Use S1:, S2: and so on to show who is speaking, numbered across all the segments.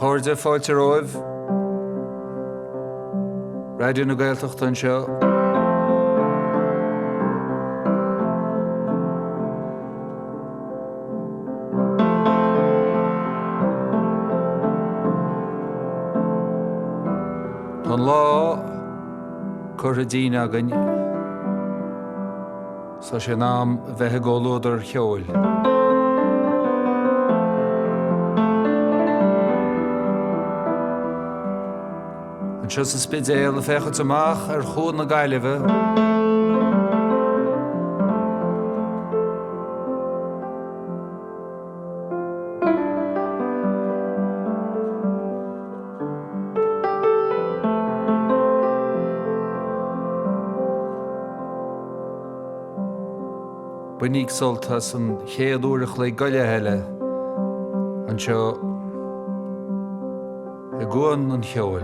S1: Chuirde Fáilte roimh, Raidió na Gaeltachta an seo. Tá lá chuir dín agan sa sé nám bheitthe gólódar cheoil. Seo sa spidéal a fechad amach ar chód na Gaillimhe. Buinnig solta san chéad uairich le goile heile an seo i gcuan an cheoil.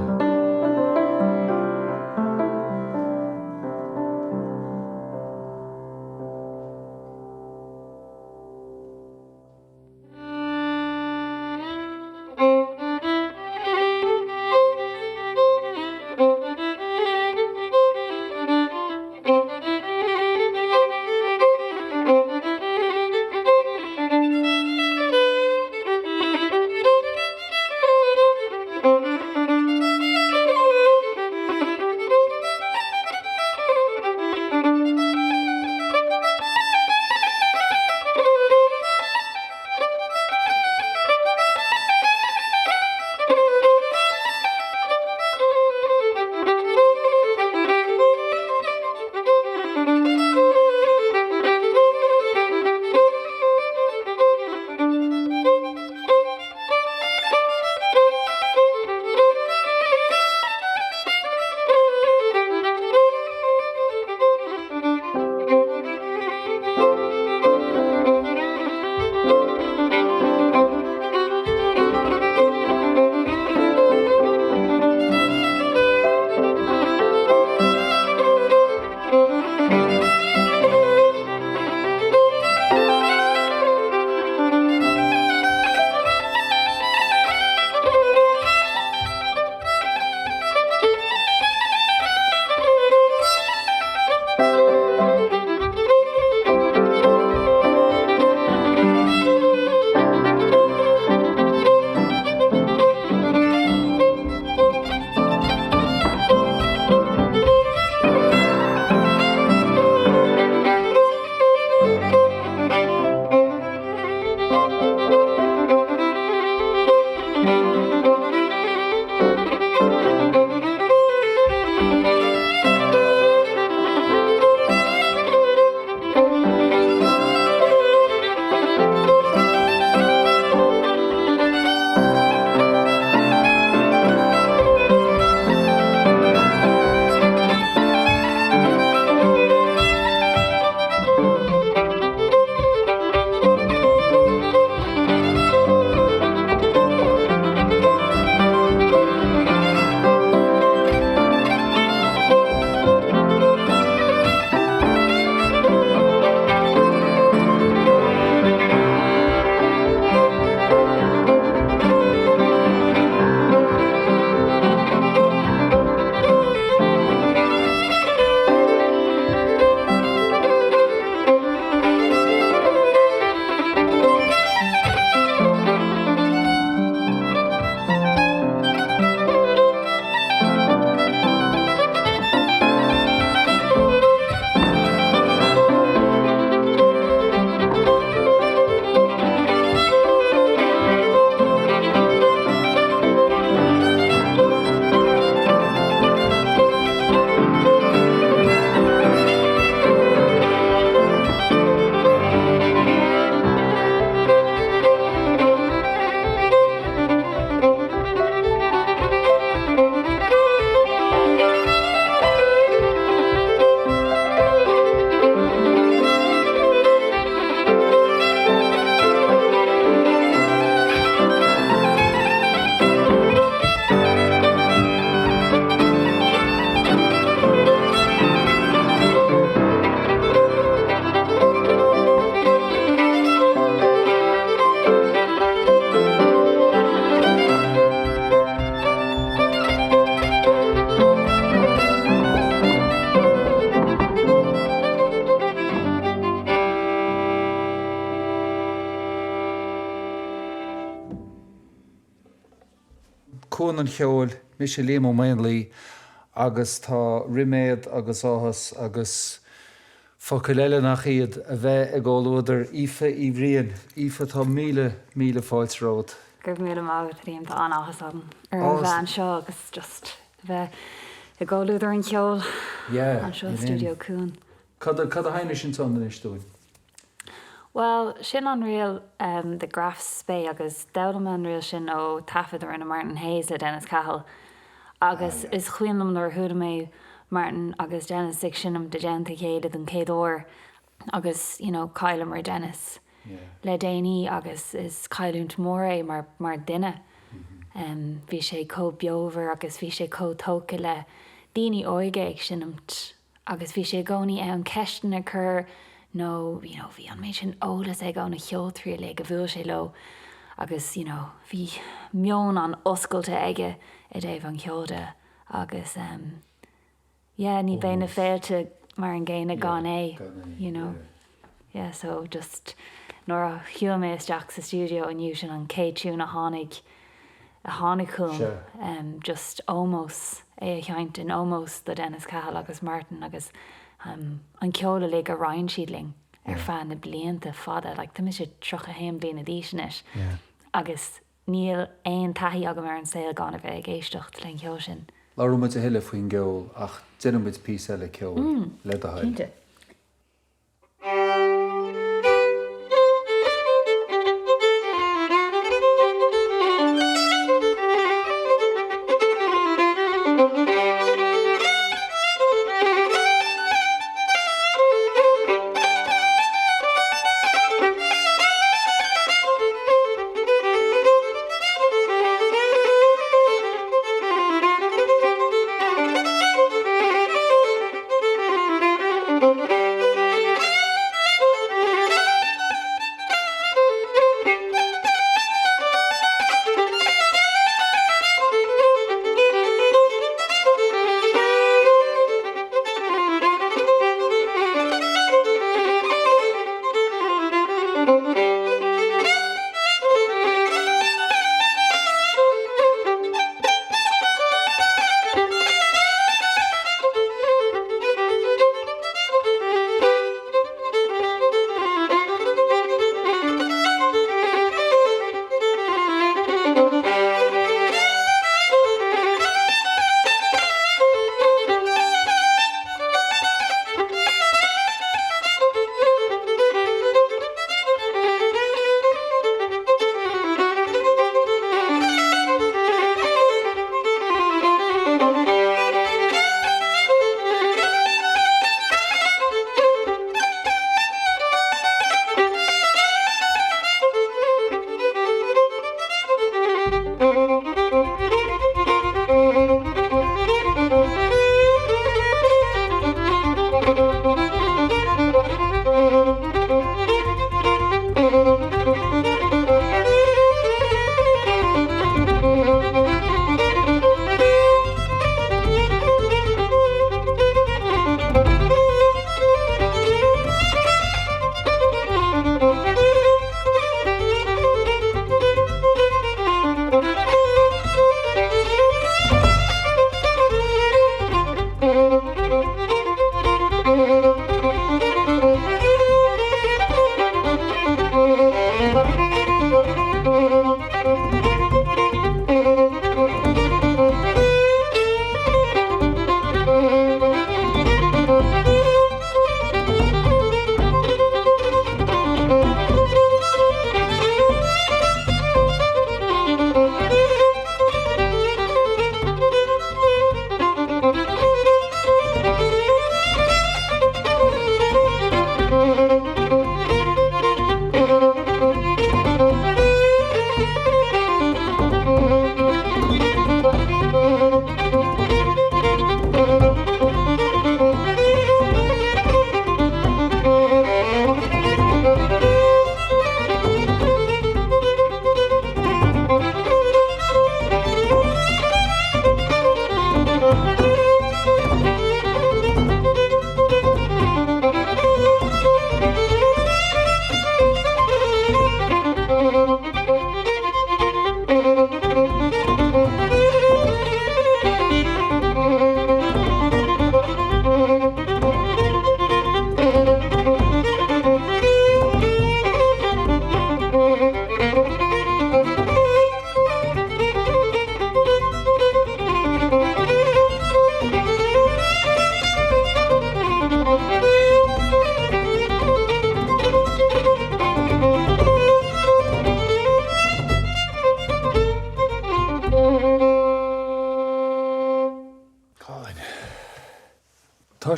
S1: Cuan an cheoil, mis sé Liam Ó Maonlaí, agus tá riméad agus áthas agus focail nach chéad a bheith ag gáilúdar Aoife Ní Bhriain. Aoife tá míle fáilte ród.
S2: Gurb míle mágad Liam tá anachas an ar bhean seo agus just bheith ag gáilúdar an cheoil an seo Stiúideo Cuan.
S1: Cad a haine sin tan is dúin?
S2: Well, sin an rial de grafs spé agus dam an rial sin ó tafad ar in Martin Hayes le Dennis Cahill. Agus is chuoinm nar thuúda mé Martin agus Dennis sig sinnam de genta chéad an céad agus caiile mar Dennis. Le déanaí agus is caiilúnt mór é mar duine. Bhí sé có beover agus bhí sé có tóca le daoine óige ag sinnamt. Agus bhí sé gcónaí an ceistan a chur nó bhí an méid sin ólas ag an na cheoltrí le go bhfuil sé lo. Agus bhí mion an oscailte aige I déobh an cheolda agus ní béna féilte mar an ggéine gan é, so just nor a hiúil mé isteach sa stúdio aniu sin an céad tún a tháinig chun just ómós é a cheint in ómós the Dennis Cahill agus Martin agus an ceola le go rainn siadling ar fan na blianta fada, like tá sé trocha héim bliana díisnis agus níl éon taithí agam ar an saoil gan a bheith ag éisteacht le cheol sin.
S1: Láú mu a hiile faoin geol ach déanamid pí le ceol le a haid.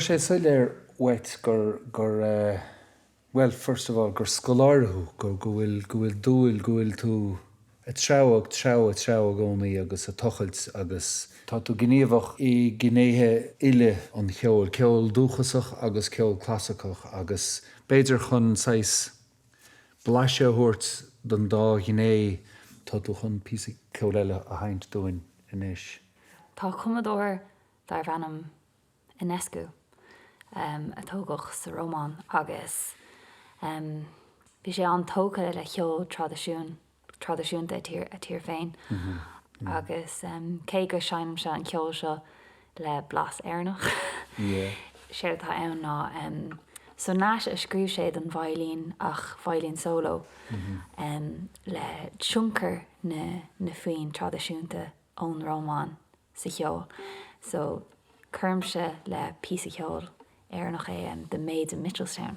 S1: sé soiléir wet gur well, first of all, gur scoláirthú, gur go bhfuil dúil, go bhfuil tú a treabh gcónaí agus a tochailt agus tá tú gníomhach I gnéithe ile an ceoil dúchasach agus ceoil clásicach agus beidir chun sais blaise thuirt don dá gné tá tú chun píosa ceoil eile a haint dúin inis.
S2: Tá cumadóir dar bhanam inescu a tógach sa Rómán agus bhí sé an tóca le cheol tradiisiúnta a tír féin agus cé go seinim se an ceol seo le blas airnach sé tá ann ná so náis a scríú sé an bhailín ach bhailín solo le tsiúncar na faoin tradiisiúnta ón Rómán sa cheol so chum se le píosa cheol airnach é the Maids of Mitchelstown.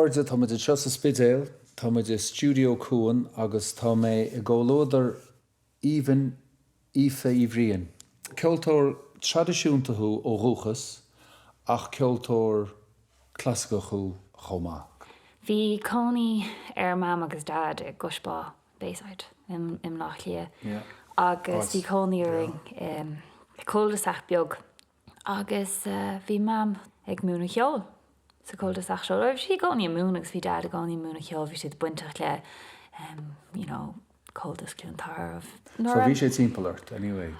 S1: láirde tá muid seo sa Spidéil, tá muid Stiúideo Cuan agus tá mé I ggólódar Aoife Ní Bhriain. Ceoltóir tradiisiúntathú ó Rúchas ach ceoltóir clascachu chomá.
S2: Bhí cónaí mam agus dad ag gcuspá Bayside im nach lia. Agus bhí cónaí ring cul-de-sac beag. Agus bhí mam ag múna cheoil sa cul-de-sac seo. Raibh sí cónaí múna agus bhí dad ag cónaí múna cheoil bhí siad buintach le cul-de clúntar.
S1: So bhí sé timpplairt, anyway.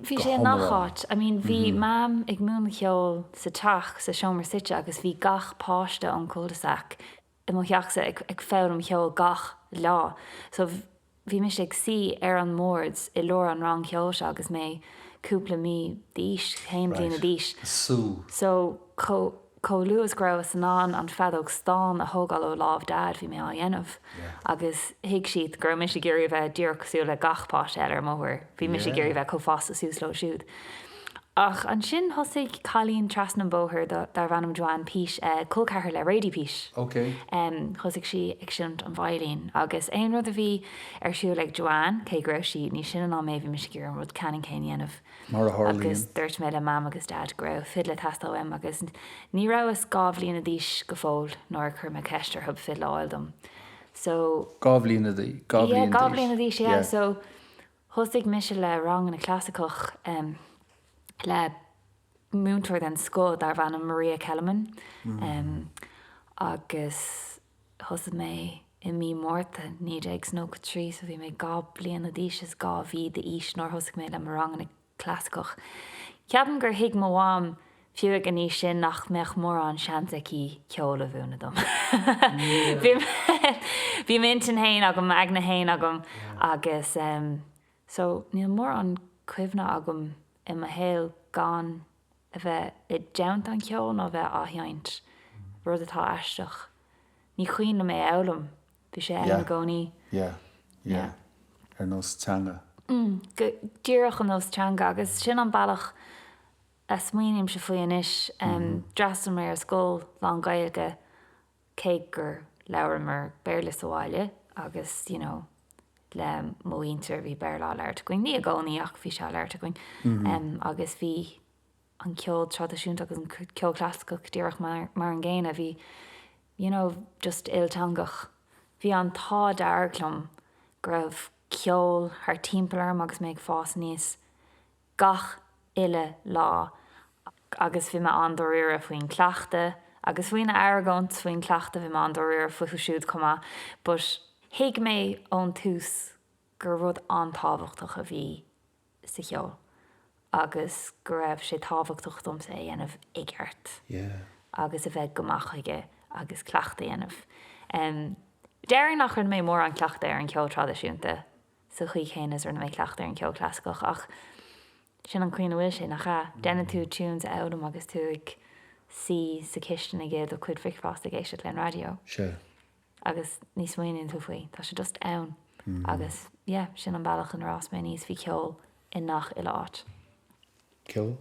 S2: Bhí sé nachát. I mean, bhí mam ag múna cheoil sa teach sa seomar site agus bhí gach páiste an cul-de-sac. I mo cheachsa ag fém cheoil gach lá. So bhí mis ag si an mórds I leor an rang cheoil se agus mé cúpla mí díis, chéim bliana díis. So có luas grabh san an fadóg stán a thógáil ó lámh dad bhí mé á dhéanamh. Agus hiag siad gur mis géirí bheith díorchasú le gachpáis eile móthir. Bhí mis géirí bheith có fásta sús le siúd. Ach an sin thosaigh chalíonn tras na bóthir dar bhanam Joan pís culcathair le réidí pís. Thosaigh si ag sin an bhailín. Agus aon rud a bhí siú le Joan, cé raibh si ní sin an mé bhí mis gur an rud canan céanamh.
S1: Mar a Harlín.
S2: Agus dúirt mé le mam agus dad raibh fidle tastal agus ní rah is gábhlína díis go fóil nóir chur me ceistir thub fidle áildom. So
S1: gábhlína díis,
S2: yeah. So thosaigh mis le rang na clásicach le múntóir den scó dar bhana Maria Kellerman. Agus thosaigh mé I mí mórta ní ag snó go trí, so bhí mé gá bliana díis is gá bhí de ís nóir thosaigh mé le mar rang na clásicach. Ceapan gur hiag mo bháim fiú gan ní sin nach meach mór an seansaí ceola bhúna dom. Bhí mintin hain agam agna hain agam agus so níl mór an cuimhna agam I ma héal gan a bheith I deant an ceol nó bheith átheint rud atá aisteach. Ní chuoine mé elam bhí sé na gcónaí.
S1: Ar nós teanga.
S2: Díreach an nós teanga agus sin an bailach a smaoinim se faoin isis drastan mé ar scóil lá gailge cé gur leabhar mar béirla sa bháile agus le maoinithe bhí bearlá leir going ní a gcónaí ach bhí se leir going agus bhí an ceol tradiisiúnta agus an ceol clásicach díreach mar an ggéine bhí just iltangach. Bhí an tá dearclam go raibh ceol haar timpplaarm agus méid fás níos gach ile lá agus bhí me andóíire faoin cleachta agus faoin airgant faoin cleachta bhí me andóíire faoin siúd comá, but hiig mé ón tús gur rud antábhachtach a bhí sa cheol agus go raibh sé tábhachtach dom sé dhéanamh igart agus a bheith gomach aige agus cleachta dhéanamh. Déir nach chun mé mór an cleachta ar an ceol tradiisiúnta so chuí chéanas ar na mé cleachta ar an ceol clásicach ach sin an cuioine bhfuil sé nach cha déna tú túúns elam agus tú ag si sa cistean aige do chuid ficfásta géiste len radio. Agus níos muoinn tú faoi, tá sé just ann. Agus sin an bailach an rás mé níos bhí ceol in nach ile áit.
S1: Ceol?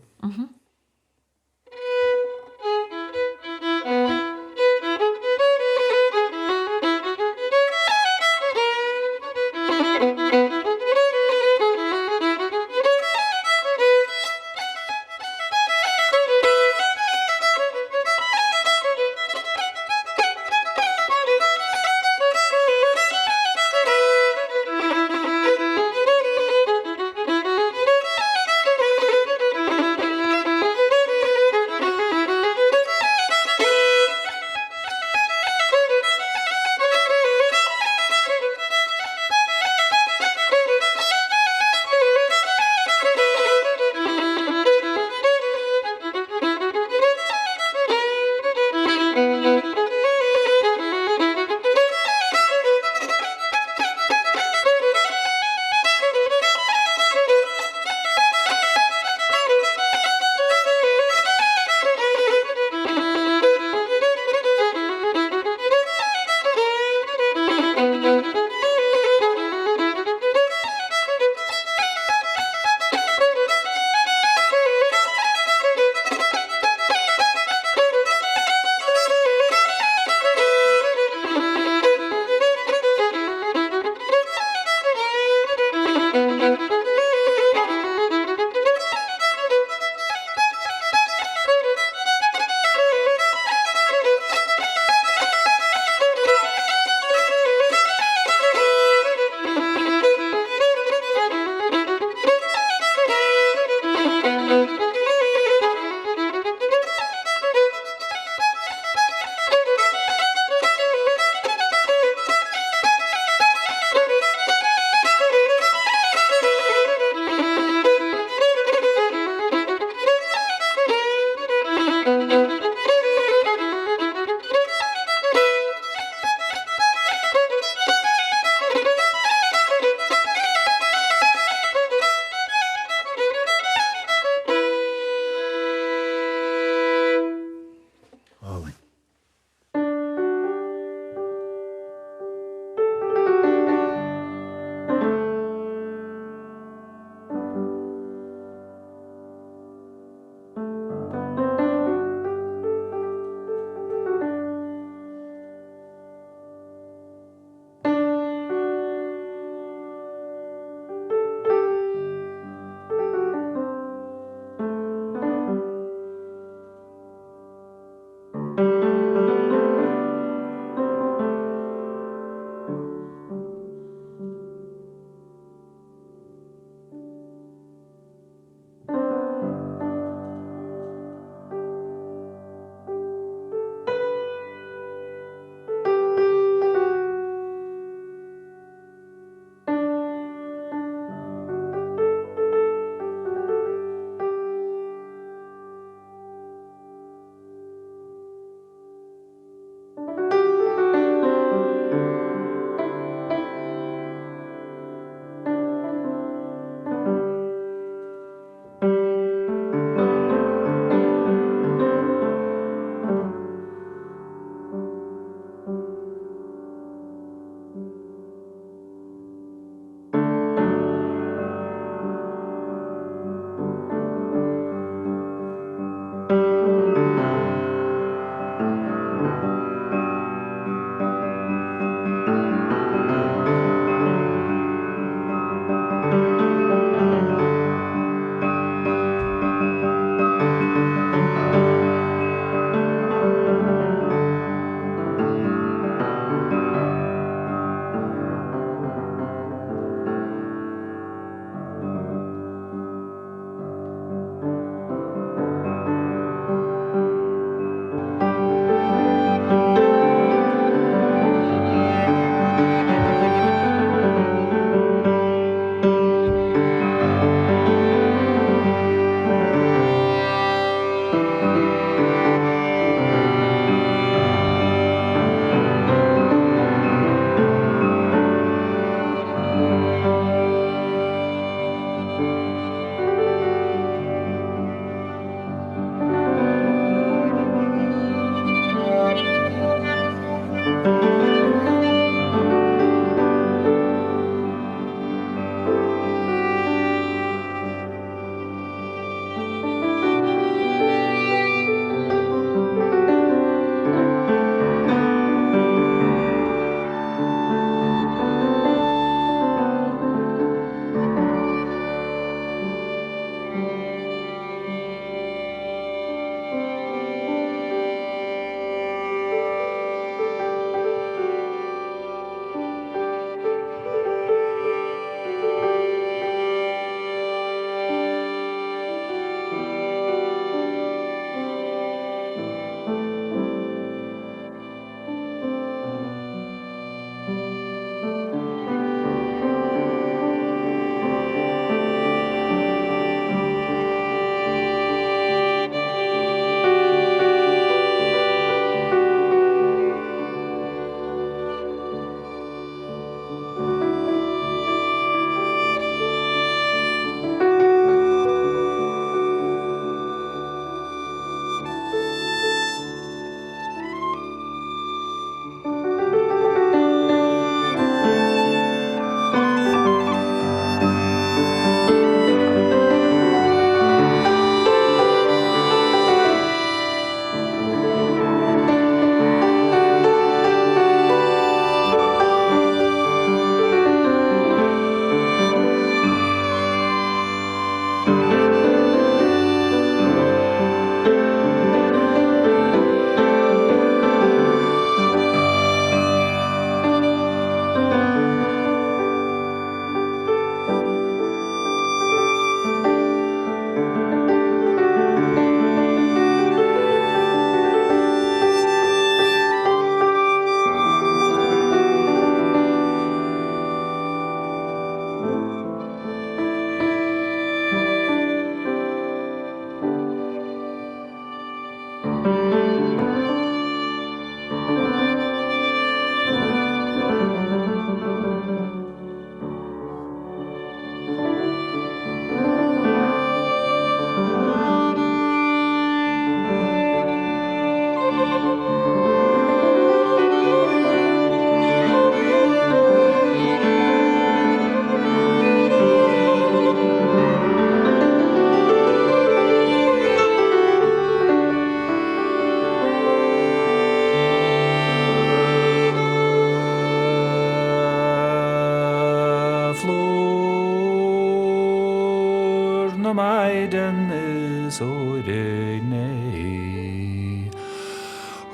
S1: maiden is orine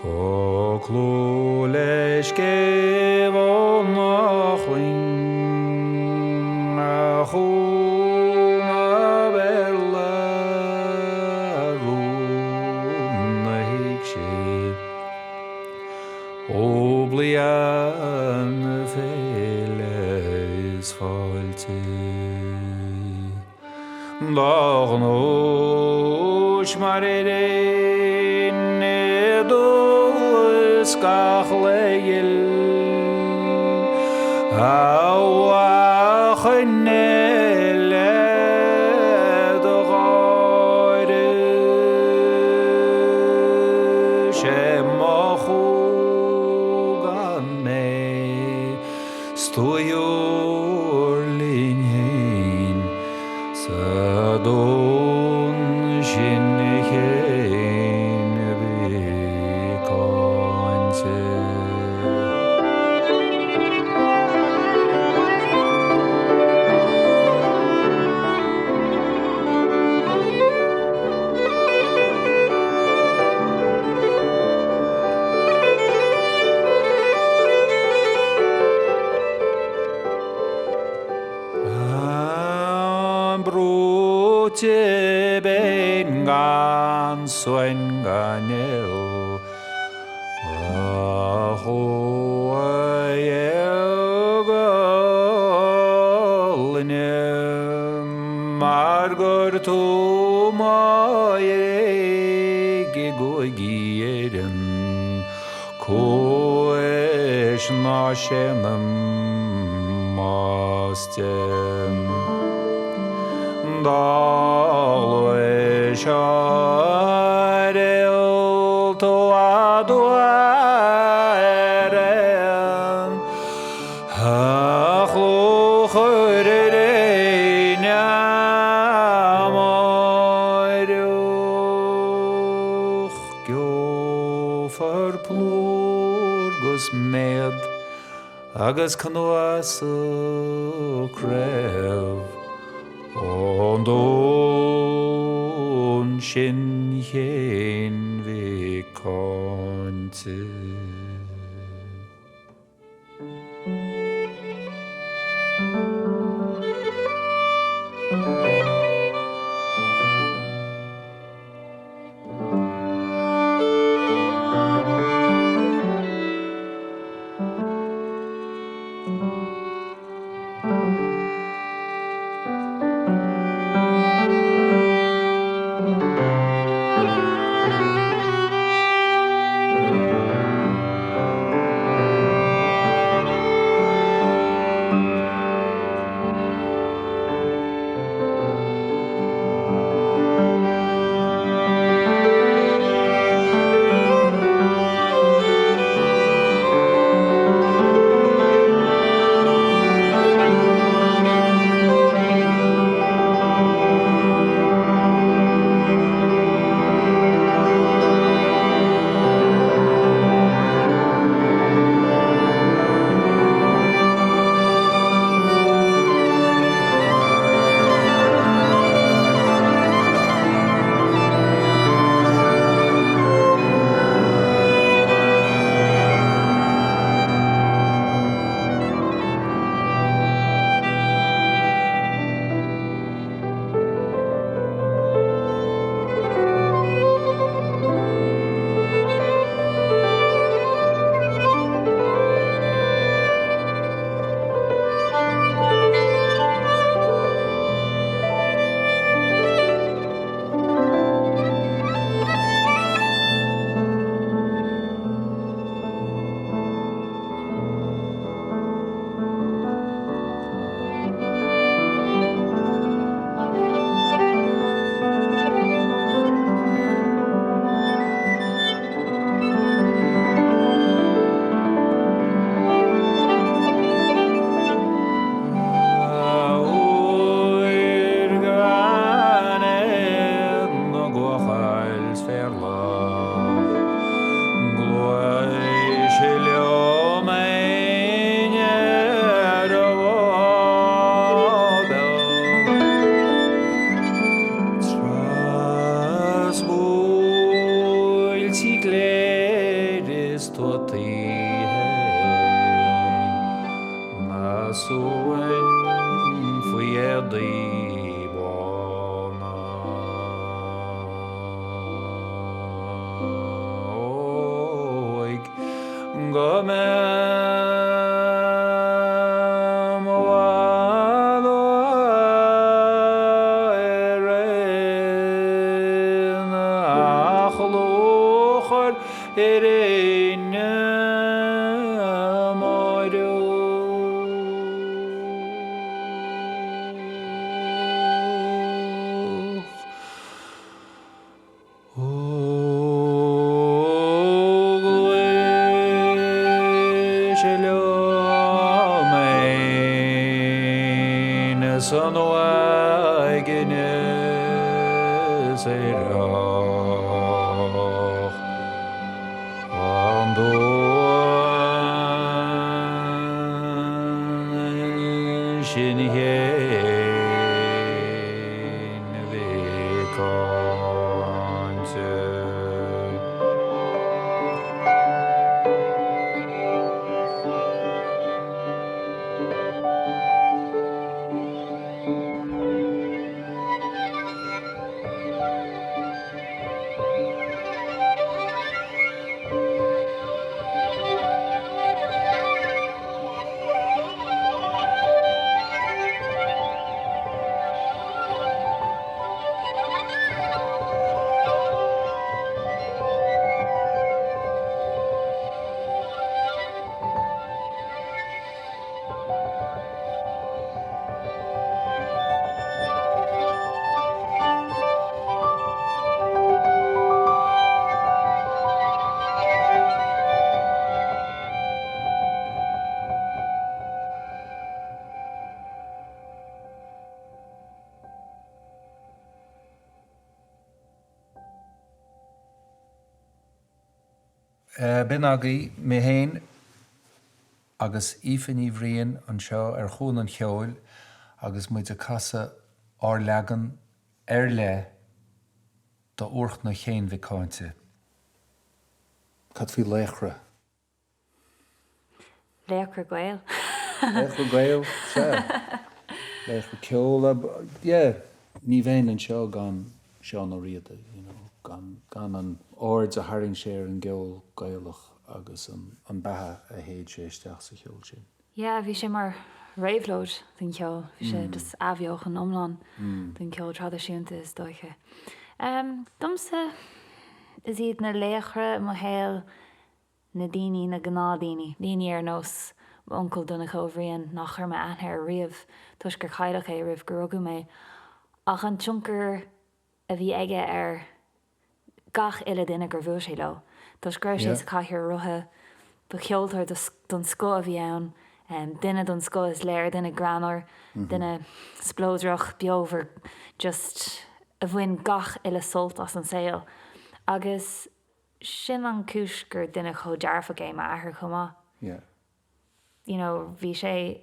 S1: O clú leis céhán nachling a chúna bella rúna hiig sé O blian féile is fáilte Daghan óis mar Gach léil Áwach nele do gáire sé mochú gan mé Stiúideo Cuan sa dún sin chéin Brúte ben gan swain ganel a hoaelgalne margur tu mae gigogieren koesh na shenam mastem Dalwe sharel to adwaren Achlu churreina moiruch Gyo plurgus med Agus canoas o crev Und sin chéin vi konnte Bin agaí mé héin agus Aoife Ní Bhriain an seo chun an cheoil agus muid a casadh legan le do uacht na chéin bhicáinte. Cad fí léachra?
S2: Léachra gael.
S1: Léachra gael, se. Léachra ceoil, ní bhéin an seo gan seo na riada, gan an ord a haring sér an geol gaelach agus an bethe a héad sé isteach sa cheoil sin.
S2: Ja, bhí sé mar réimhlóid den ceoil. Bhí sé dus ahbheoch an omlan den ceoil tradiisiúnta is dóiche. Domsa is iad na léachra mo héal na daoine na gnádaoine. Daoine nós uncle donna Bhriain nach chuir me anthir riamh tuis gur chaidech é riamh gur rugadh mé. Ach an tionchar a bhí aige gach ile duine gur bhfuil sé le. Tás greibh sé sa caiithir rutha do cheoltar don sco a bhí ann, duine don sco is léir, duine granar, duine splódrach beover, just a bhain gach ile sult as an saoil. Agus sin an cúis gur duine cho dearfa é ma ahir chumá. Bhí sé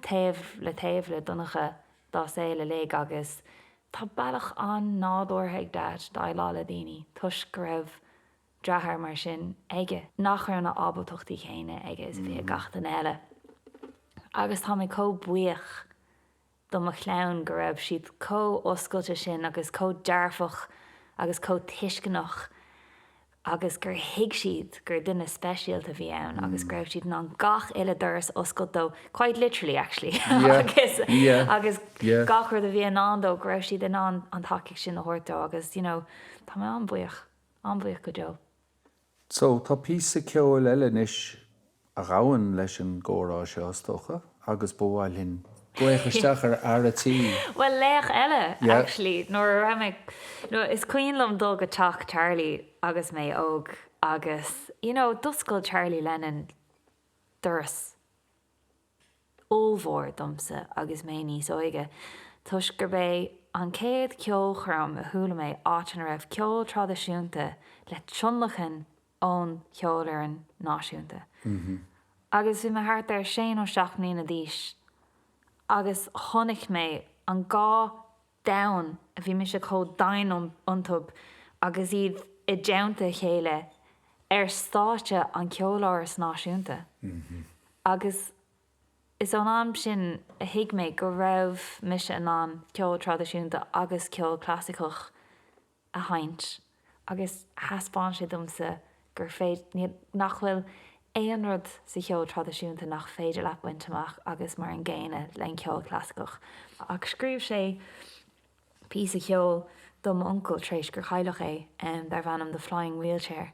S2: taobh le dunacha dá sé le lé agus tá bailach an nádúir ag dát dá lá le daoine tuis go raibh drathar mar sin aige nach chuir na ábatochtaí chéine aige is bhí gach den eile. Agus tá mé có buíoch do mo chlán go raibh siad có oscailte sin agus có dearfach agus có tuiscinach agus gur hiig siad gur duine speisialta bhí ann agus greibh siad ná gach ile doras oscailtó, quite literally actually. agus gachar a bhí an dó greibh siad an taiciigh sin na hórtó agus tá mé an buíoch go deo.
S1: So tá píosa ceoil eile níos a ghabhann leis an gcórá seo stocha agus bhfuil hin gcuichaisteach ar atí.
S2: Well, léach eile actually is cuiinlam dul go teach Charlie agus mé óg agus duscail Charlie Lennon duras ómhór domsa agus mé níos óige. Tuis gur bé an chéad ceol chrum a thula mé áit an raibh ceol tradiisiúnta le tionlachan ón ceol ar an náisiúnta. Agus bhí me thart ar 16 na díos agus tháinig mé an gá dain a bhí me se có dain iontub agus iad i deanta chéile ar státe an ceoláras náisiúnta. Agus is an am sin a hiig mé go raibh mise an ceol tradiisiúnta agus ceol clásicach a haint. Agus haspáin sé domsa gur féad nach bhfuil éon rud sa cheol tradiisiúnta nach féidir le buinteach agus mar an ggéine len ceol clasicach. Ach scríobh sé pí a cheol dom uncle tréis gur chailech é dar bhanam the flying wheelchair.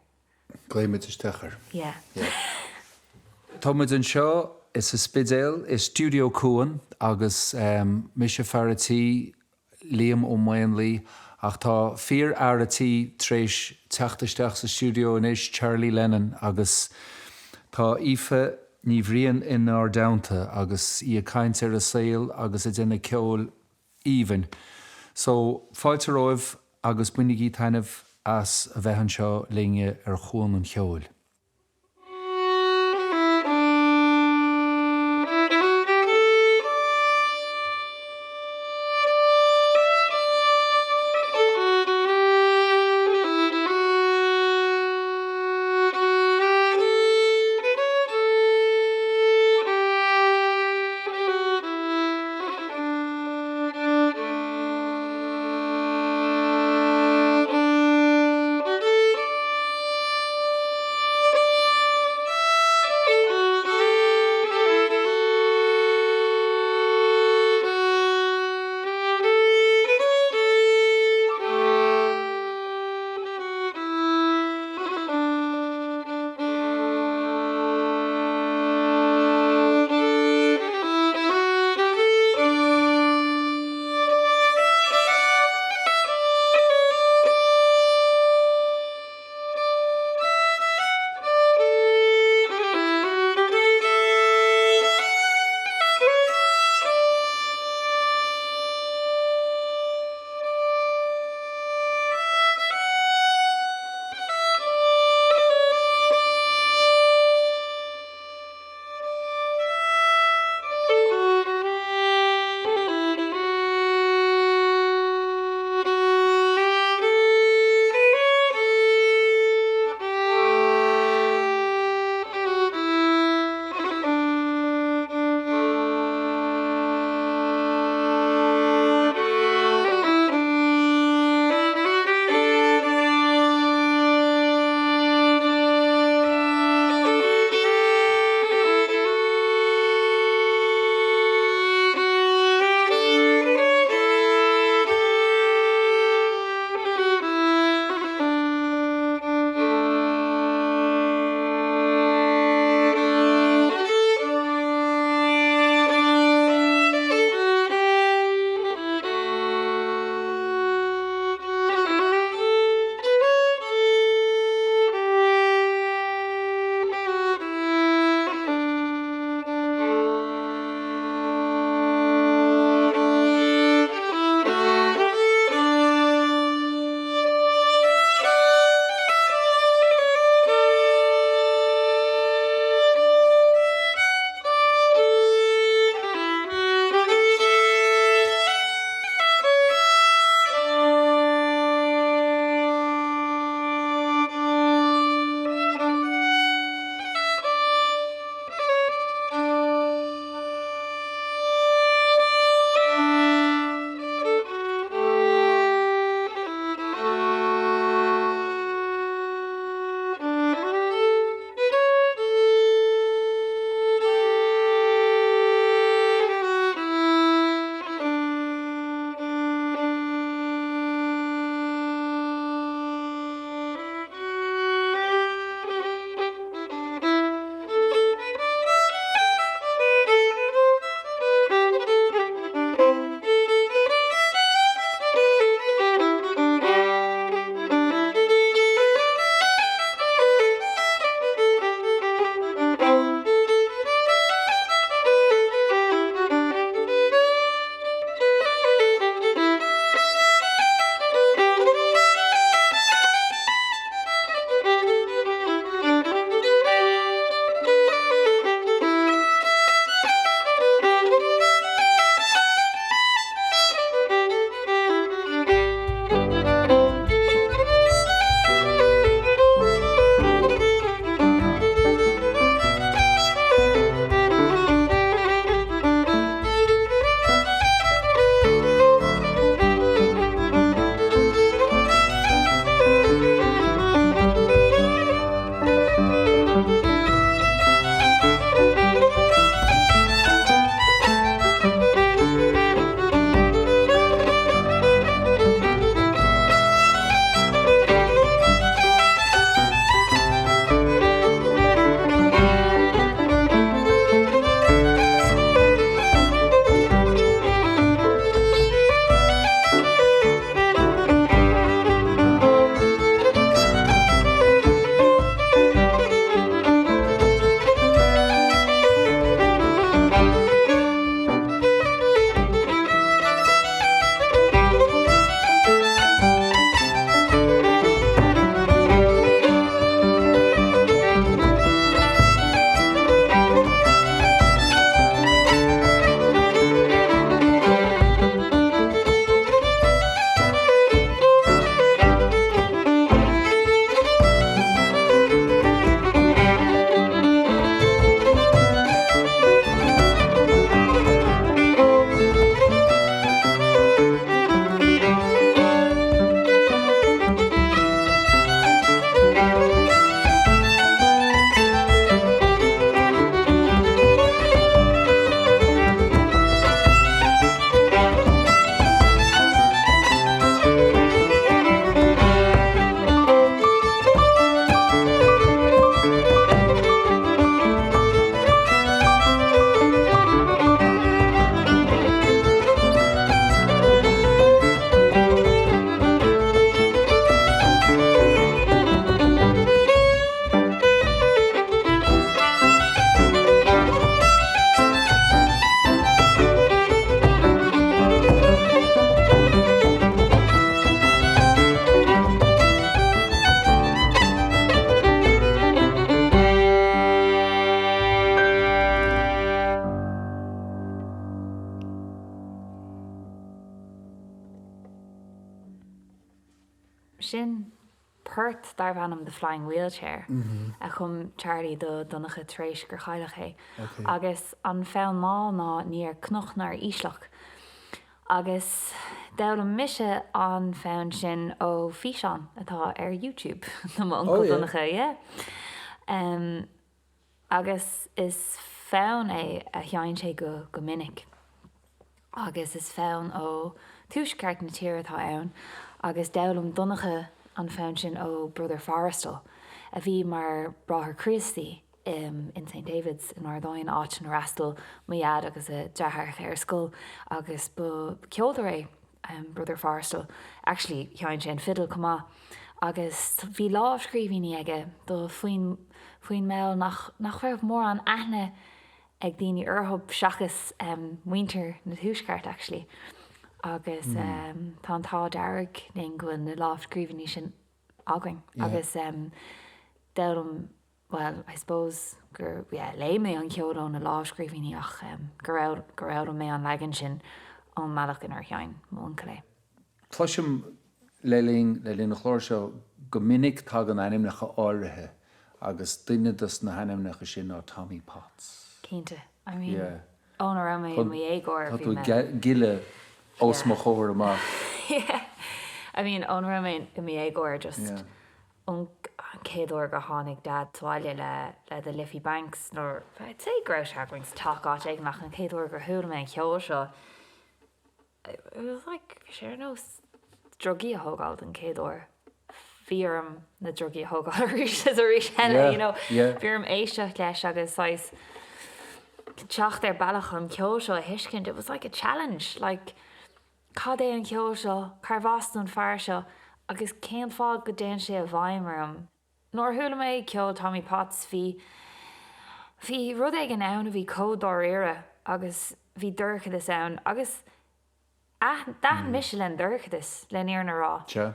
S1: Gléimiid is techar.
S2: Yeah.
S1: Táid an seo is a spidéal is Stiúideo Cuan agus mis sé fearratí Liam Ó Maonlaí ach tá fíor airití tréis teachtaisteach sa stiúideo inis Charlie Lennon agus tá Aoife Ní Bhriain in ár damhta agus í a caint ar a saoil agus a duna ceol even. So fáilte roimh agus buinnig í tainmh as a bheith an seo linge ar chuan an cheoil.
S2: sin Perth dar bhanam the flying wheelchair a chum Charlie do donnacha tréis gur chaileché agus an fán má ná níor cnochnar íslach agus dail mise an fán sin ó Físeán atá ar YouTube na má donnacha agus is fán é a cheann sé go minic agus is fán ó túisceart na tíir atá ann agus dailm donnacha an fán sin ó Brother Forrestal a bhí mar brathair Christy in St. David's in Ardáin áit an rastal maiad agus a dearth ar scoil agus bu ceoltar Brother Forrestal actually cheann sé an fiddle comá agus bhí lábhscríbhíní aige do faoin mail nach raibh mór an aithne ag daoine orthb seachas winter na thuisceart actually agus tá tá dearg ning goin na lábhscríbhíní sin againn agus delum well I suppose gur lé mé an ceodó na lábhscríbhíní ach gur raibh mé an legan sin an meach in ar cheann Maonlaí.
S1: Pluisiim le líon na chlár seo go minic tá an ainmnecha áirithe agus duine dus na ainmnecha sin á Tommy Potts.
S2: Cínte. I mean, ón ra mé mé éagóir
S1: bhí tú gile os mo chóir amach.
S2: Yeah. I mean, ón ra mé éagóir just an céadúir go tháinig dad táile le the Liffey Banks nor I'd say grouse hagwings talk out ag nach an céadúir go thuúil mé ceol seo. It was like sure no druggy a hogáil an céadúir. Bhíarm na druggy a hogáil a rís henne, you know. Bhíarm éisteach leis agus sais teach ar bailach an ceol seo a hiiscint. It was like a challenge, like cad é an ceol seo, carhás an fear seo agus céan fád go déan sé a bhaimmarm. Nor thula mé ceol Tommy Potts hí rud ag an ann a bhí códár éire agus bhí dúrchad is ann agus that Michelin dúrchad is le níor na rá.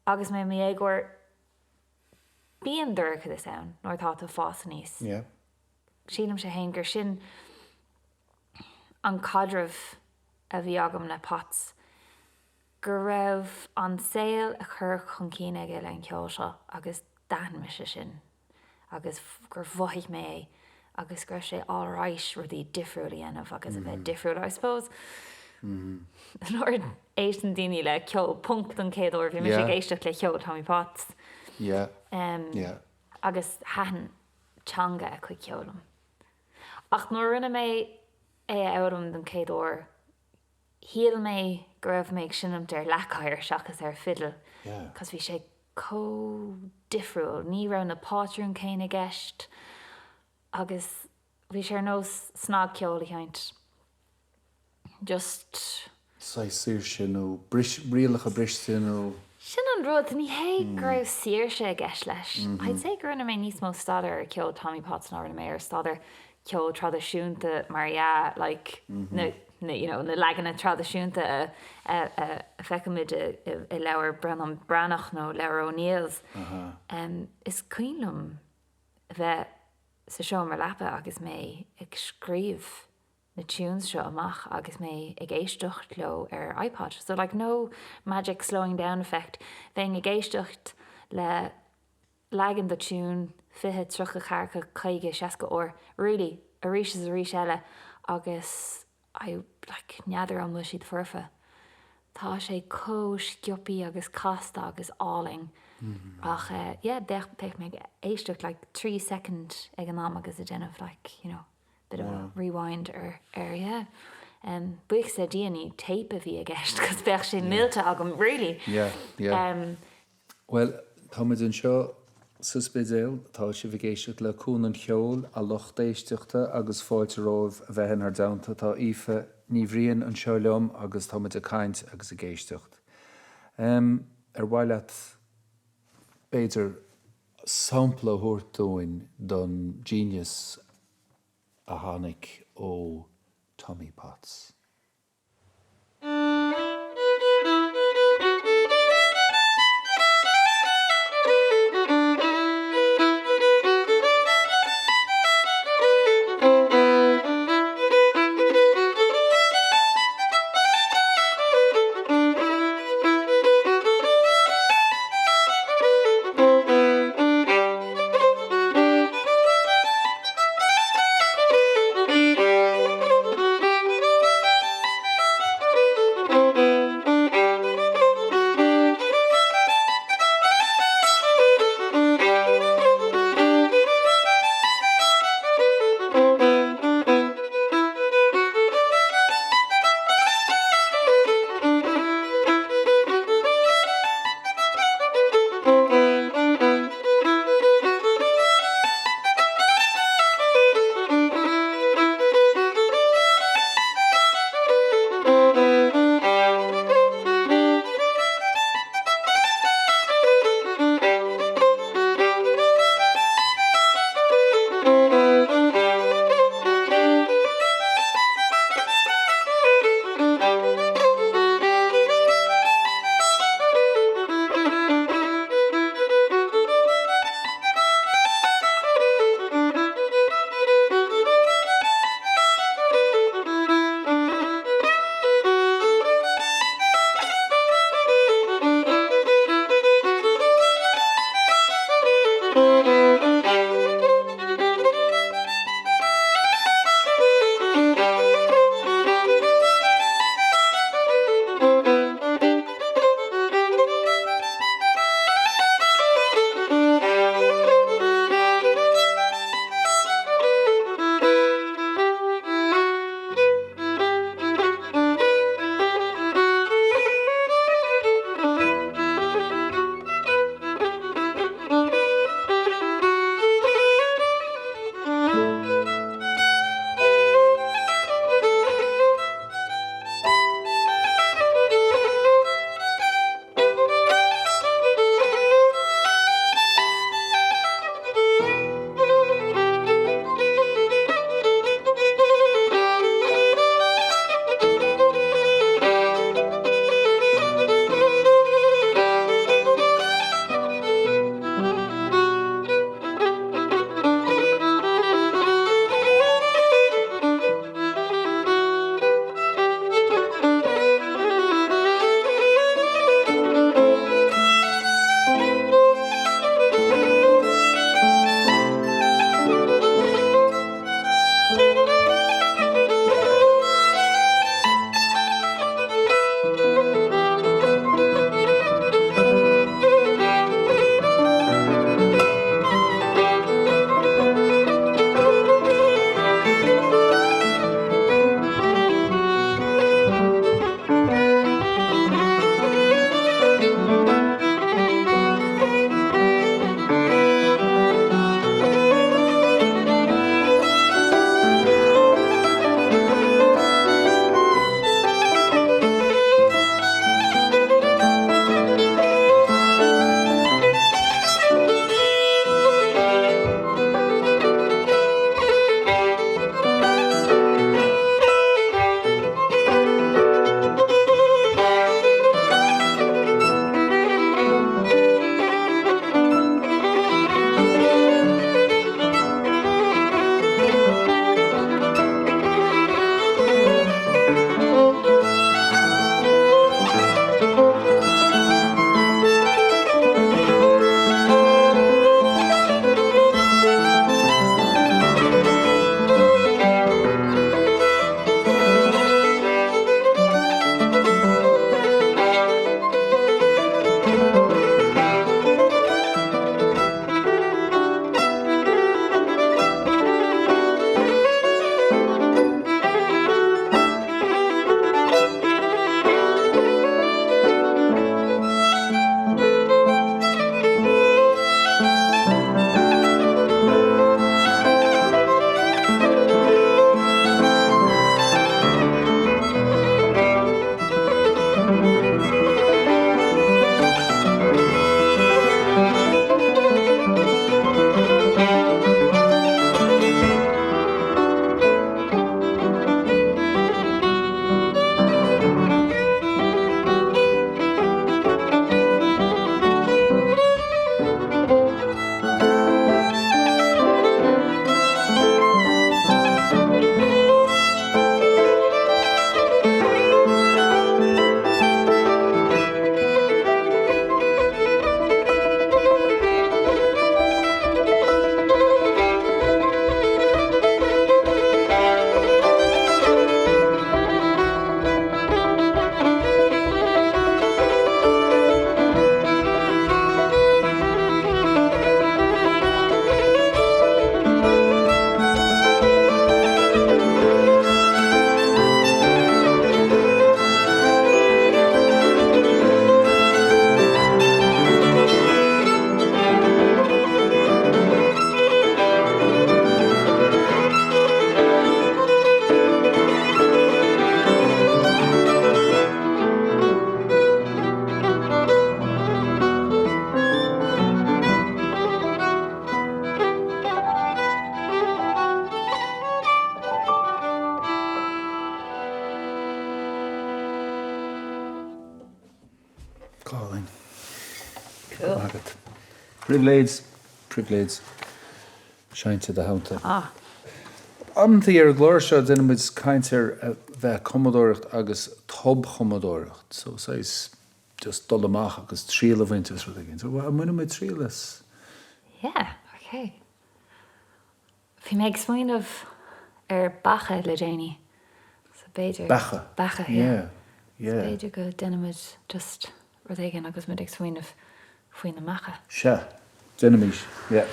S2: Agus mé éagóir bíon dúrchad is ann nóir tá tú fás níos. Sílam sé hain gur sin an cadrah a bhí agam na Potts gur raibh an saoil a chur chun cíine aige le an ceol seo agus dahan me sin agus gur bhaith mé agus gur sé áráis rudí difriúil dhéanamh agus a bheith difriúil I suppose. Lord éis an daoine le ceol punct an céadúir bhí me sé géisteach le ceol Tommy Potts. Agus hahan teanga a chuig ceolam. Ach nó rinne mé áram den céadúir híal mé go raibh méid sinam ar lechair seachas ar fiddle cos bhí sé difriúil ní raibh na pátrún céine gceist agus bhí sé nó snág ceol i cheint. Just
S1: Sa siir sin ó rialacha bristin ó
S2: sin an rud ní hé raibh siir sé a gceist leis. I'd say gur rinne mé níos mó stadar ar ceol Tommy Potts ná rinne mé ar stadar ceol tradiisiúnta mar like na legan na tradiisiúnta a feicimid I leabhar branach nó leabhar O'Neills. Is cuiinlumm bheith sa seo mar leapa agus mé ag scríomh na tunes seo amach agus mé ag éisteacht leo ar iPod. So like no magic slowing down effect. Bheith ag éisteacht le legan the tune fithe trocha charcha caige seaca or really a rís is a rís eile agus I like neadidir an muisiad furfa. Tá sé sciopí agus casta agus áling. Ach deich me éisteach like 3 second ag an am agus a déanamh like, you know, bit of a rewind area. Buich sé díanaí tape a bhí a gceist cos beach sé mílte agam really.
S1: Well, táid an seo suspéidéil tá sé bhí géisteach le cún an cheol a locht éisteachta agus fáilte rómh a bheithin ar damta tá Aoife Ní Bhriain an seo leom agus táid a caint agus a géisteacht. Ar bhaileat beidir sampla thuirtóin don genius a tháinig ó Tommy Potts.
S2: Cool.
S1: Privilege. Seinte de hánta.
S2: Ah,
S1: Antí ar glóir seo duine caiintear bheith commodóireacht agus tob commodóireacht. So sais just dul amach agus tríal a bhainteas rud agin. So muna mé tríalas.
S2: yeah, okay. Bhí méid smaoinmh ar bacha le déine. So beidir.
S1: Bacha.
S2: Bacha, yeah.
S1: Yeah.
S2: Beidir go denimiid just rud éigean agus muid ag smaoinmh faoin na macha.
S1: Se. Duine yeah.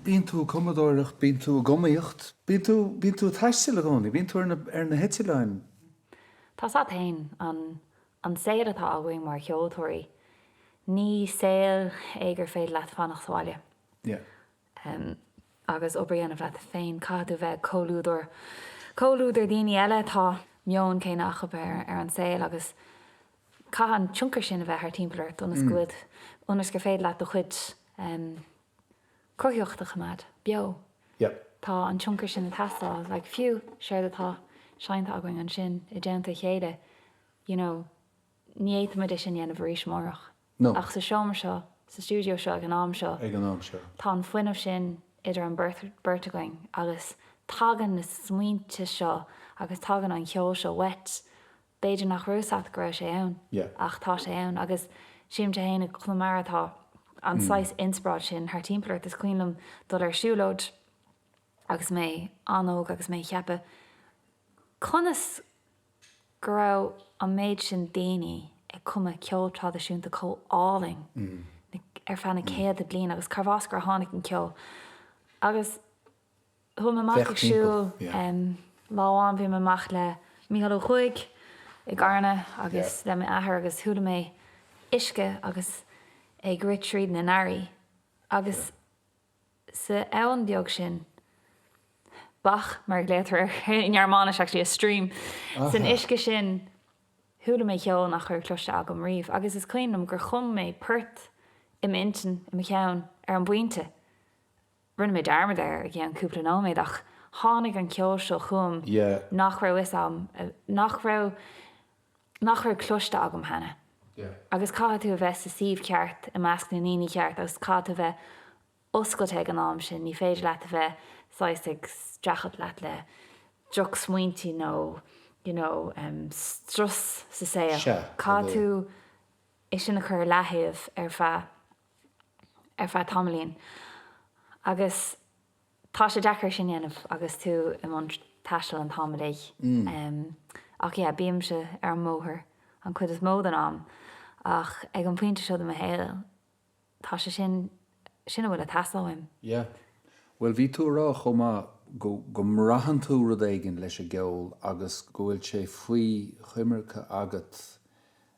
S1: Bíonn tú commodóireach, bíonn tú gomaíocht, bíonn tú taiiste le gcónaí, bíonn tú ar na hetzilein.
S2: Tá sa tain an séad atá aghaing mar cheoltóirí. Ní saoil éigur féad leat fannach sáile.
S1: Yeah.
S2: Agus obair anamh leat féin cadú bheith cóúidir daoine eile tá meon cé nach ar an saoil agus cá an tioncar sin a bheith ar timpplair donas cuid. Unas gur féad leat do chuid cruthiochta chumad, beo.
S1: Yeah.
S2: Tá an tioncar sin a tastáil, like fiú séir atá seinta aghaing an sin I déanta chéile. You know, ní éitimiid sin dhéanamh rís mórach.
S1: No.
S2: Ach sa seomar seo, sa stúideo seo ag an am seo.
S1: Ag an am seo.
S2: Tá an foiinemh sin idir an bertagoing agus tagan na smuointe seo agus tagan an cheol seo wet. Beidir nach rúsat go raibh sé ann.
S1: Yeah.
S2: Ach tá sé ann agus siimte héanana chlumaratá an 6 inspráid sin haar timpplair is cuilam dul ar siúlóid agus mé anóg agus mé cheappa. Conas go raibh an méid sin daoine ag cuma ceol tradiisiúnta comháling ar fanna chéad a blian agus carhás gur tháinig an ceol. Agus thu amach ag siúil láháin bhí amach le Mícheál Ó Chuig I garna agus le mé athair agus thuúla mé isce agus ag rit tríd na narí. Agus sa ann beag sin Bach mar létar in Armánis actually a stream. San isce sin thuúla mé cheol nach chuir cloiste agam riomh. Agus is cuinnam gur chum mé pert im intin I ceann ar an buinte. Rinne mé darmad ar ag an cúpla nóméid ach tháinig an ceol seo chum nach raibh isam nach raibh cloiste agam hena. Agus cá tú a bheith sa síomh ceart I measc na níní ceart agus cá tú bheith oscailte ag an am sin ní féidir leat a bheith sáis ag strachad leat le drug smuointí nó strus sa saoil. Cá tú is sin a chur lethaíomh ar feadh tamlíonn. Agus tá sé dechar sin dhéanamh agus tú I món taisteal an tamlaí. Ach bíam se ar an móthir an chuid is mód an am. Ach ag an puinte seo a héile tá sé sin bhfuil a tastáim.
S1: Yeah. Well, bhí tú rá chomá go mrahan tú rud éigean leis a geol agus go bhfuil sé faoi chuimirce agat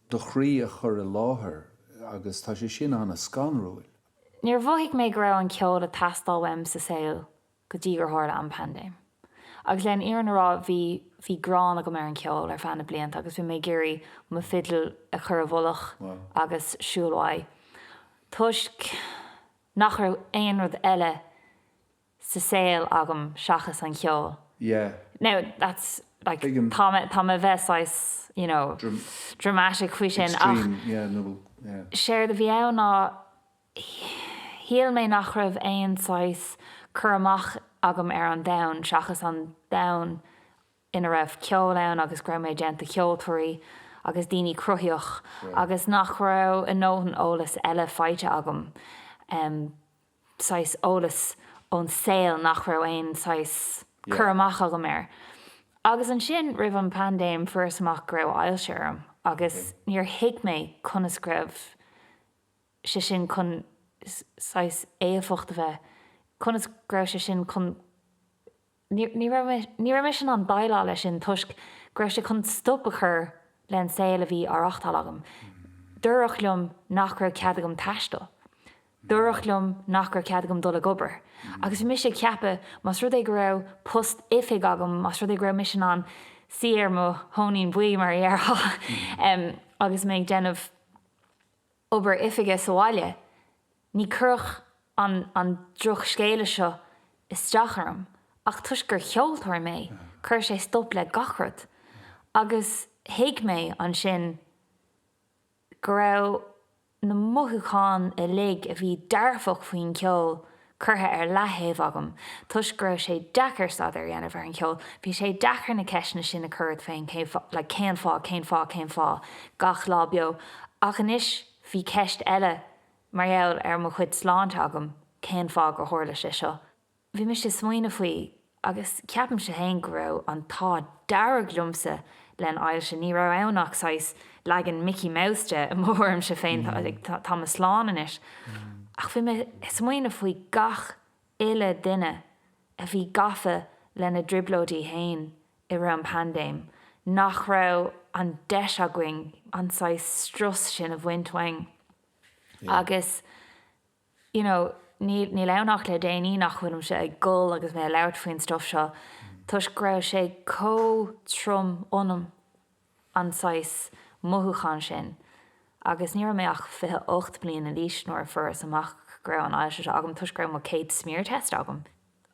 S1: do chrí a chur a láthair agus tá sé sin an a scanrúil.
S2: Níor bhuaigh mé go raibh an ceol a tastáim sa saoil go dtí gur tharla an pandéim. Agus len iar nará bhí grán a go mar an ceol ar fanna blianta agus bhí mé géirí mo fidal a chur a bholach agus siúlháid. Tuisc nach raibh aon rud eile sa saoil agam seachas an ceol.
S1: Yeah.
S2: Now that's like tá a bheith you know dramatic faoi sin ach séir de bhí ann ná híal mé nach raibh aon sáis chur amach agam ar an domhan seachas an domhan ina raibh ceol ann agus gur mé déanta cheoltóirí agus daoine cruthioch agus nach raibh an nóhan ólas eile fáilte agam sáis ólas ón saoil nach raibh aon sáis chur amach agam ar. Agus an sin rih an pandéim fuair amach go raibh ailsearm agus níor hiic mé conas greibh sé sin chun sáis éafocht a bheith conas greibh sé sin chun ní raibh mé sin an bailá lei sin tuisc greibh sé chun stop a chur len saoil a bhí ar 8 agam. Dúradh liom nach raibh cead agam taistil. Dúradh liom nach raibh cead agam dul a gobar. Agus bhí sé ceappa mas rud é go raibh post ifig agam mas rud é go raibh mis sin an siar mo hónín buí mar dheartha. Agus mé déanamh obair ifige sáile. Ní curch an druch scéile seo isteach arm. Ach tuis gur cheoltóir mé, chur sé stop le gachrad. Agus hiic mé an sin go raibh na mothúcháin a lig a bhí dearfach faoin ceol curtha ar lethaobh agam. Tuis go raibh sé dechar sad ar dhéanamh ar an ceol. Bhí sé dechar na ceisna sin a chuirt féin le cén fá, gach lá beo. Ach inis bhí ceist eile margheall ar mo chuid sláinte agam cén fá go tharla sé seo. Bhí me sé smaoine faoi agus ceapam sé hain go raibh an tá dearg lumsa len ail sin ní raibh annach sáis legan Mickey Mouse-te a mórm sé féin tá a sláán inis. Ach bhí me smaoine faoi gach ile duine a bhí gafa lena driblódí hain I ra an pandéim, nach ra an deis aguing an sa strus sin a bhainthaing. Agus, ní lenach le déanaí nach chuim se ag gul agus mé leirt faoin stuff seo. Tus grá sé trom onam an sais muthúchan sin. Agus ní mé ach 28 bliain a lís nóir furas amach gra an eise agam tus gra mo céad smear test agam.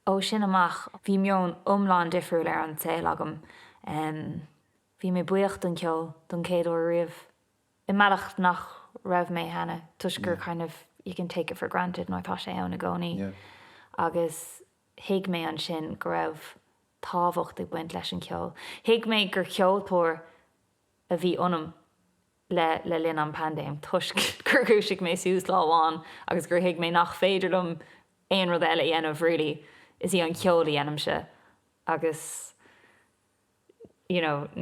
S2: Ó sin amach bhí meon umláin difriúil ar an téil agam. Bhí mé buocht don ceol don céad ó riamh. I meadach nach raibh mé hena. Tus gur kind of, you can take it for granted nó tá sé ann na gcónaí. Agus hiig mé an sin go raibh tábhacht ag buint leis an ceol. Hiig mé gur ceoltóir a bhí onam le linn an pandéim. Tus gur gúisigh mé sús láháin agus gur hiig mé nach féidirlumm aon rud eile dhéanamh really. Is í an ceolaí dhéanam se. Agus, ní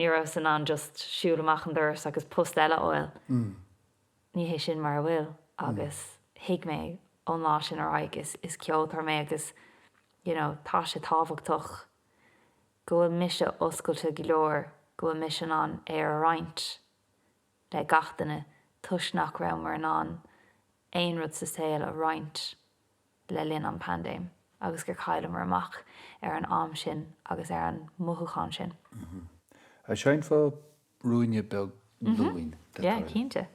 S2: raibh san an just siúil amach an doras agus post eile óil. Ní hé sin mar bhfuil agus hiig mé ón lá sin ar aig is ceoltar mé agus tá sé tábhachtach go mise oscailte go leor go mise an ar roint le gatainine tus nach raibh mar an aon rud sa saoil a roint le linn an pandéim agus gur chailim mar amach ar an am sin agus ar an muthúchan sin.
S1: A sein fá rúine beg luin.
S2: Ja, cínte.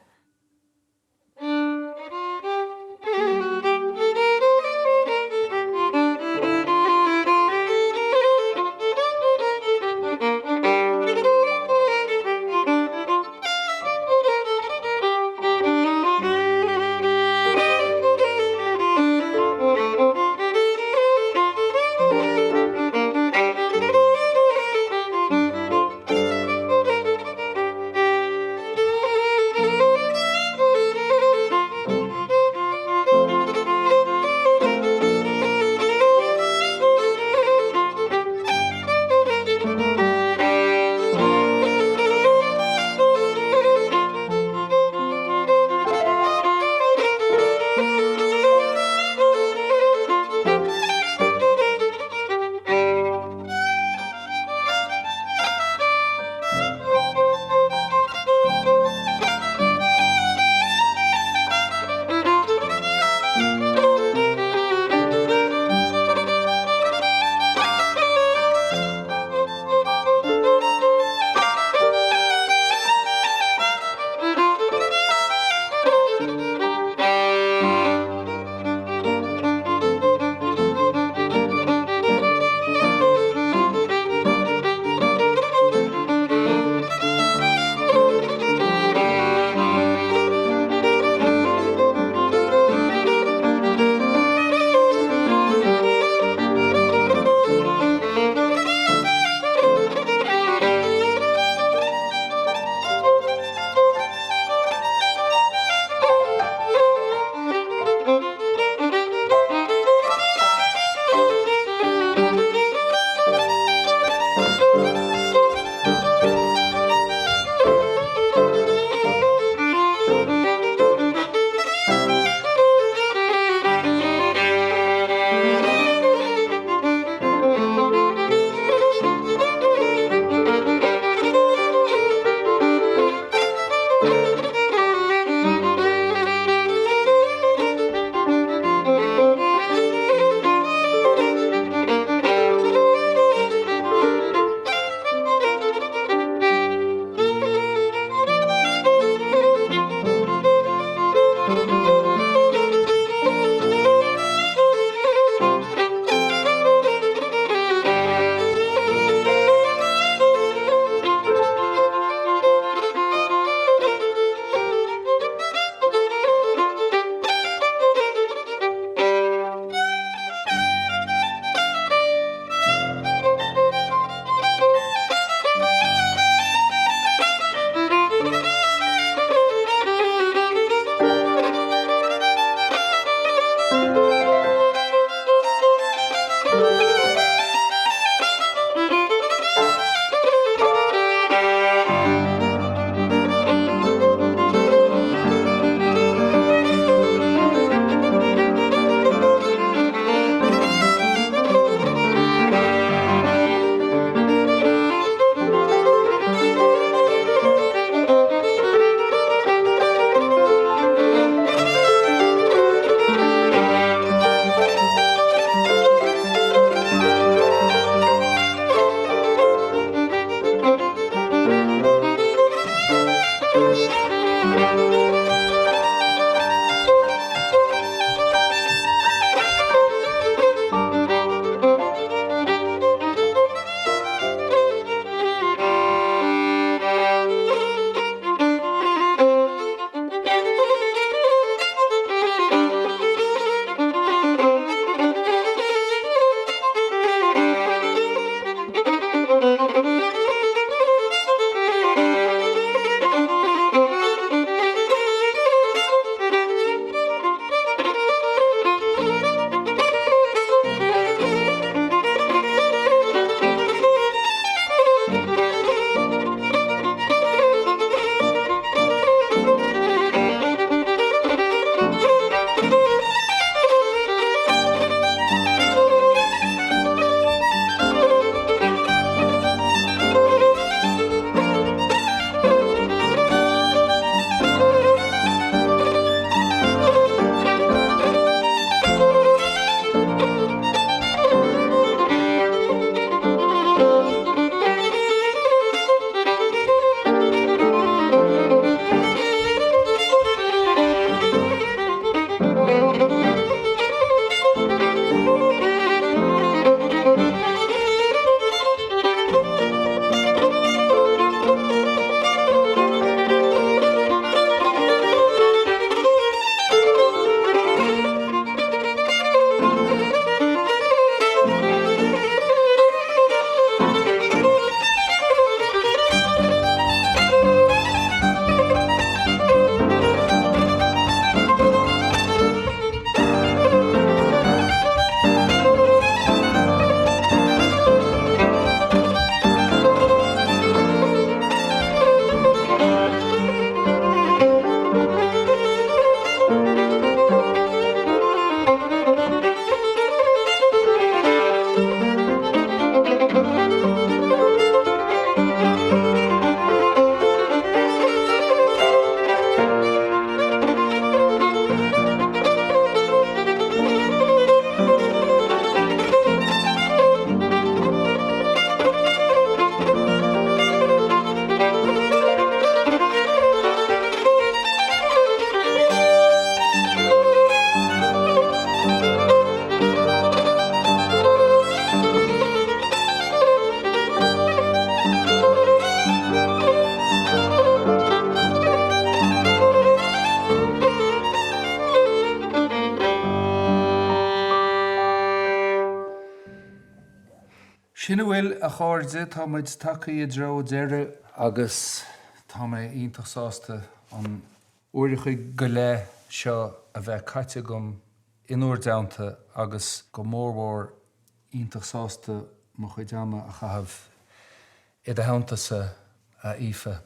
S1: Sinna bhfuil a cháirde tá muid takeí I dro deire agus tá mé ionintach sásta an uirichaí go le seo a bheith caite gom inúir damta agus go mórmhór ionintach sásta mo chuid ama a chahabh I de hantasa a Aoife.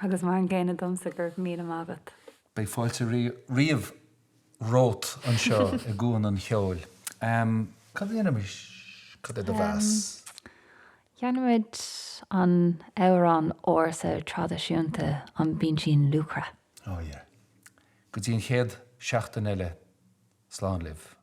S2: Agus mar an ggéine domsa gur mí agat.
S1: Bei fáilte riamh rót an seo I gúin an cheoil. Cad dhéanamh cad é bheas?
S2: Cheanmuid an Éireann orsa tradiisiúnta an bíonn sin lucra.
S1: Oh, yeah. Go dtíon chéad seachtain eile slán libh.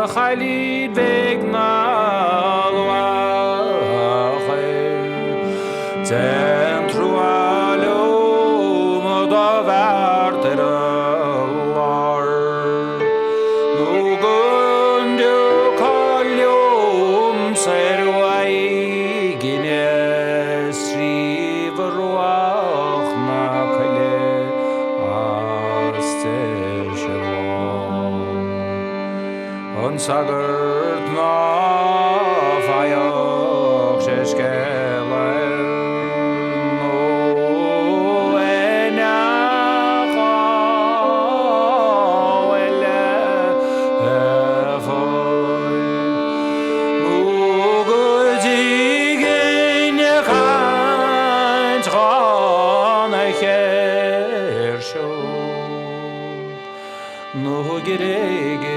S3: Khalid Begnal Centro alo modavar terallar Nugundu kalyum serwai gines riverwach nakle asteshawan On sagert na fayach sheshkele no enacha ele evoy mugudigen khant khana khersho no gerege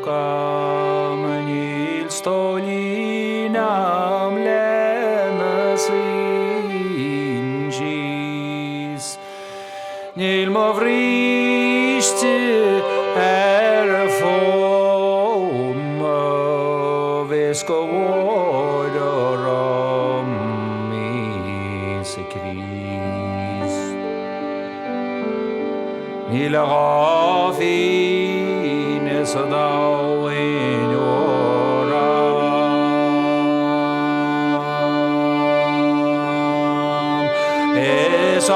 S3: Camanil stolinam lenas ingis Nil movriste fom vesco vodorom mis Christ Nil rafines dau in oram es